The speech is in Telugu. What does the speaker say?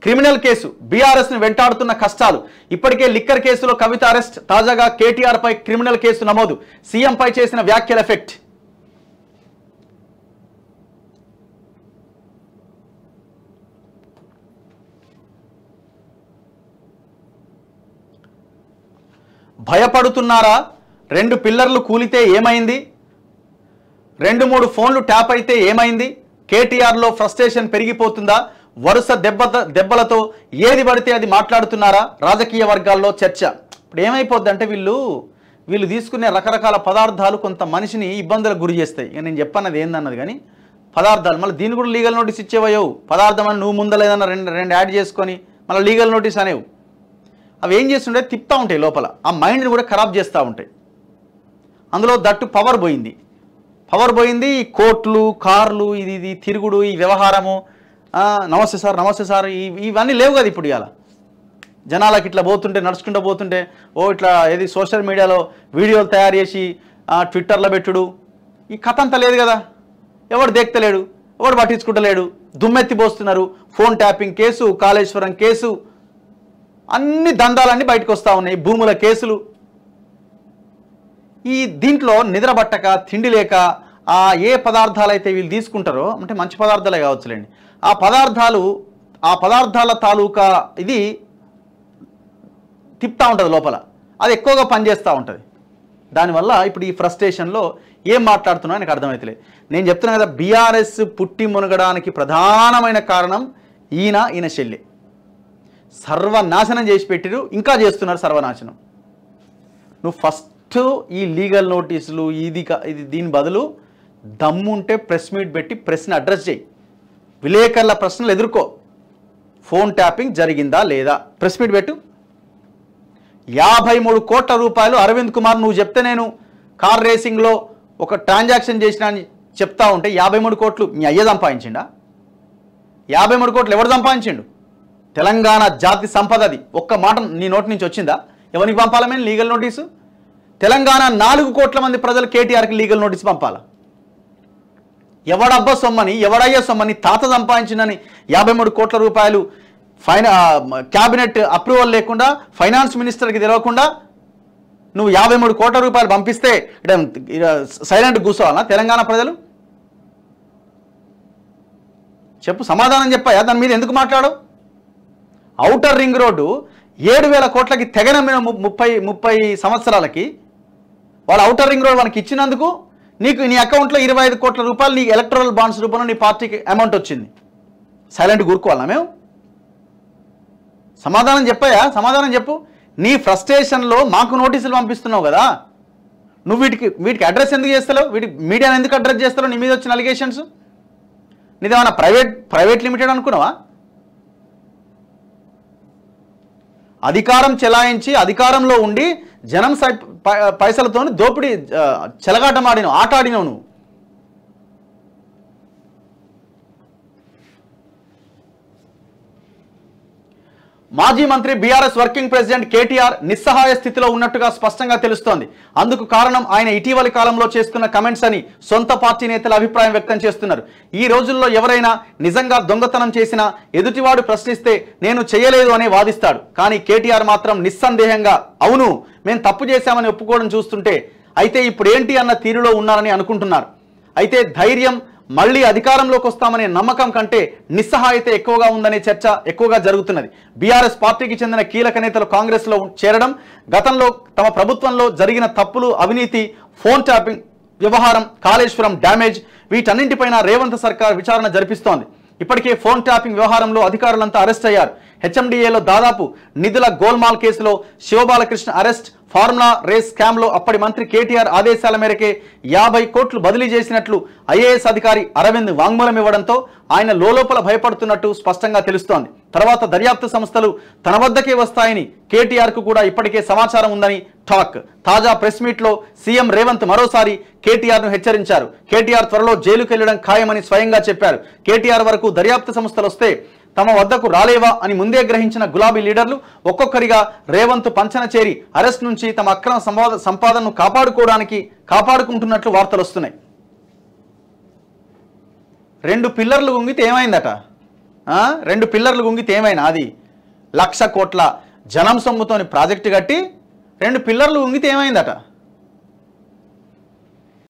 క్రిమినల్ కేసు, బీఆర్ఎస్ను వెంటాడుతున్న కష్టాలు. ఇప్పటికే లిక్కర్ కేసులో కవిత అరెస్ట్, తాజాగా కేటీఆర్ పై క్రిమినల్ కేసు నమోదు. సీఎం పై చేసిన వ్యాఖ్యల ఎఫెక్ట్. భయపడుతున్నారా? 2 పిల్లర్లు కూలితే ఏమైంది? 2-3 ఫోన్లు ట్యాప్ అయితే ఏమైంది? కేటీఆర్లో ఫ్రస్ట్రేషన్ పెరిగిపోతుందా? వరుస దెబ్బలతో ఏది పడితే అది మాట్లాడుతున్నారా? రాజకీయ వర్గాల్లో చర్చ. ఇప్పుడు ఏమైపోద్ది అంటే వీళ్ళు తీసుకునే రకరకాల పదార్థాలు కొంత మనిషిని ఇబ్బందులకు గురి చేస్తాయి. ఇక నేను చెప్పన్నది ఏందన్నది కానీ పదార్థాలు మళ్ళీ దీన్ని కూడా లీగల్ నోటీస్ ఇచ్చేవయవు. పదార్థం అని నువ్వు ముందలేదన్నా రెండు యాడ్ చేసుకొని మళ్ళీ లీగల్ నోటీస్ అనేవు. అవి ఏం చేస్తుంటే తిప్పుతూ ఉంటాయి లోపల, ఆ మైండ్ని కూడా ఖరాబ్ చేస్తూ ఉంటాయి. అందులో దట్టు పవర్ పోయింది. ఈ కోట్లు, కార్లు, ఇది తిరుగుడు, ఈ వ్యవహారము, నమస్తే సార్ ఇవన్నీ లేవు కదా ఇప్పుడు. ఇవాళ జనాలకి ఇట్లా పోతుంటే, నడుచుకుంటూ పోతుంటే ఇట్లా ఏది సోషల్ మీడియాలో వీడియోలు తయారు చేసి ట్విట్టర్లో పెట్టుడు, ఈ కథ అంతా లేదు కదా. ఎవడు దేక్తలేడు, ఎవడు పట్టించుకుంటలేడు, దుమ్మెత్తి పోస్తున్నారు. Phone tapping case, Kaleshwaram case, అన్ని దందాలన్నీ బయటకు వస్తూ ఉన్నాయి. భూముల కేసులు. ఈ దీంట్లో నిద్రబట్టక, తిండి లేక ఏ పదార్థాలు అయితే వీళ్ళు తీసుకుంటారో, అంటే మంచి పదార్థాలే కావచ్చులేండి, ఆ పదార్థాల తాలూకా ఇది తిప్పుతూ ఉంటుంది లోపల, అది ఎక్కువగా పనిచేస్తూ ఉంటుంది. దానివల్ల ఇప్పుడు ఈ ఫ్రస్ట్రేషన్లో ఏం మాట్లాడుతున్నా నాకు అర్థమవుతలేదు. నేను చెప్తున్నా కదా, బీఆర్ఎస్ పుట్టి మునగడానికి ప్రధానమైన కారణం ఈయన చెల్లి. సర్వనాశనం చేసి పెట్టిరు, ఇంకా చేస్తున్నారు సర్వనాశనం. నువ్వు ఫస్ట్ ఈ లీగల్ నోటీసులు ఇది దీని బదులు దమ్ముంటే ప్రెస్ మీట్ పెట్టి ప్రెస్ని అడ్రస్ చేయి. విలేకరుల ప్రశ్నలు ఎదుర్కో. ఫోన్ ట్యాపింగ్ జరిగిందా లేదా, ప్రెస్ మీట్ పెట్టు. 53 కోట్ల రూపాయలు అరవింద్ కుమార్ నువ్వు చెప్తే నేను కార్ రేసింగ్లో ఒక ట్రాన్సాక్షన్ చేసిన అని చెప్తా ఉంటే 53 కోట్లు మీ అయ్య సంపాదించిండా? 53 కోట్లు ఎవరు సంపాదించిండు? తెలంగాణ జాతి సంపదది. ఒక్క మాట నీ నోటి నుంచి వచ్చిందా? ఎవరికి పంపాలమే లీగల్ నోటీసు? తెలంగాణ 4 కోట్ల మంది ప్రజలు కేటీఆర్కి లీగల్ నోటీస్ పంపాలా? ఎవడబ్బ సొమ్మని, ఎవడయ్యే సొమ్మని, తాత సంపాదించిందని 53 కోట్ల రూపాయలు క్యాబినెట్ అప్రూవల్ లేకుండా, ఫైనాన్స్ మినిస్టర్కి తెలియకుండా నువ్వు 53 కోట్ల రూపాయలు పంపిస్తే సైలెంట్ కూర్చోవాలన్నా తెలంగాణ ప్రజలు? చెప్పు, సమాధానం చెప్పాయా? దాని మీద ఎందుకు మాట్లాడవు? ఔటర్ రింగ్ రోడ్డు 7,000 కోట్లకి తెగనమ్మిన 30 సంవత్సరాలకి వాళ్ళు ఔటర్ రింగ్ రోడ్ మనకి ఇచ్చినందుకు నీకు నీ అకౌంట్లో 25 కోట్ల రూపాయలు నీ ఎలక్టరల్ బాండ్స్ రూపంలో నీ పార్టీకి అమౌంట్ వచ్చింది. సైలెంట్ కూరుకోవాలా మేము? సమాధానం చెప్పాయా? సమాధానం చెప్పు. నీ ఫ్రస్ట్రేషన్లో మాకు నోటీసులు పంపిస్తున్నావు కదా, నువ్వు వీటికి అడ్రస్ ఎందుకు చేస్తలేవు? మీడియాని ఎందుకు అడ్రస్ చేస్తావు? నీ మీద వచ్చిన అలిగేషన్స్ నీదేమన్నా ప్రైవేట్ లిమిటెడ్ అనుకున్నావా? అధికారం చెలాయించి అధికారంలో ఉండి జనం పైసలతో దోపిడీ చెలగాటమాడినావు, ఆట ఆడినావు నువ్వు. మాజీ మంత్రి బీఆర్ఎస్ వర్కింగ్ ప్రెసిడెంట్ కేటీఆర్ నిస్సహాయ స్థితిలో ఉన్నట్టుగా స్పష్టంగా తెలుస్తోంది. అందుకు కారణం ఆయన ఇటీవలి కాలంలో చేస్తున్న కమెంట్స్ అని సొంత పార్టీ నేతలు అభిప్రాయం వ్యక్తం చేస్తున్నారు. ఈ రోజుల్లో ఎవరైనా నిజంగా దొంగతనం చేసినా ఎదుటివాడు ప్రశ్నిస్తే నేను చేయలేదు అనే వాదిస్తాడు. కానీ కేటీఆర్ మాత్రం నిస్సందేహంగా అవును మేము తప్పు చేశామని ఒప్పుకోవడం చూస్తుంటే అయితే ఇప్పుడు ఏంటి అన్న తీరులో ఉన్నారని అనుకుంటున్నారు. అయితే ధైర్యం, మళ్ళీ అధికారంలోకి వస్తామనే నమ్మకం కంటే నిస్సహాయత ఎక్కువగా ఉందనే చర్చ ఎక్కువగా జరుగుతున్నది. బీఆర్ఎస్ పార్టీకి చెందిన కీలక నేతలు కాంగ్రెస్లో చేరడం, గతంలో తమ ప్రభుత్వంలో జరిగిన తప్పులు, అవినీతి, ఫోన్ ట్యాపింగ్ వ్యవహారం, కాళేశ్వరం డ్యామేజ్, వీటన్నింటిపైన రేవంత్ సర్కార్ విచారణ జరిపిస్తోంది. ఇప్పటికే ఫోన్ ట్యాపింగ్ వ్యవహారంలో అధికారులంతా అరెస్ట్ అయ్యారు. హెచ్ఎండిఏలో దాదాపు నిధుల గోల్మాల్ కేసులో శివబాలకృష్ణ అరెస్ట్, ఫార్ములా రేస్ స్కామ్లో అప్పటి మంత్రి కేటీఆర్ ఆదేశాల మేరకే 50 కోట్లు బదిలీ చేసినట్లు ఐఏఎస్ అధికారి అరవింద్ వాంగ్మూలం ఇవ్వడంతో ఆయన లోలోపల భయపడుతున్నట్టు స్పష్టంగా తెలుస్తోంది. తర్వాత దర్యాప్తు సంస్థలు తన వద్దకే వస్తాయని కేటీఆర్కు కూడా ఇప్పటికే సమాచారం ఉందని టాక్. తాజా ప్రెస్ మీట్లో సీఎం రేవంత్ మరోసారి కేటీఆర్ను హెచ్చరించారు. కేటీఆర్ త్వరలో జైలుకు వెళ్లడం ఖాయమని స్వయంగా చెప్పారు. కేటీఆర్ వరకు దర్యాప్తు సంస్థలు వస్తే తమ వద్దకు రాలేవా అని ముందే గ్రహించిన గులాబీ లీడర్లు ఒక్కొక్కరిగా రేవంత్ పంచన చేరి అరెస్ట్ నుంచి తమ అక్రమ సంపాదనను కాపాడుకుంటున్నట్లు వార్తలు వస్తున్నాయి. 2 పిల్లర్లు గుంగితే ఏమైందట? 2 పిల్లర్లు గుంగితే ఏమైనా అది 1,00,000 కోట్ల జనం సొమ్ముతోని ప్రాజెక్టు కట్టి 2 పిల్లర్లు గుంగితే ఏమైందట.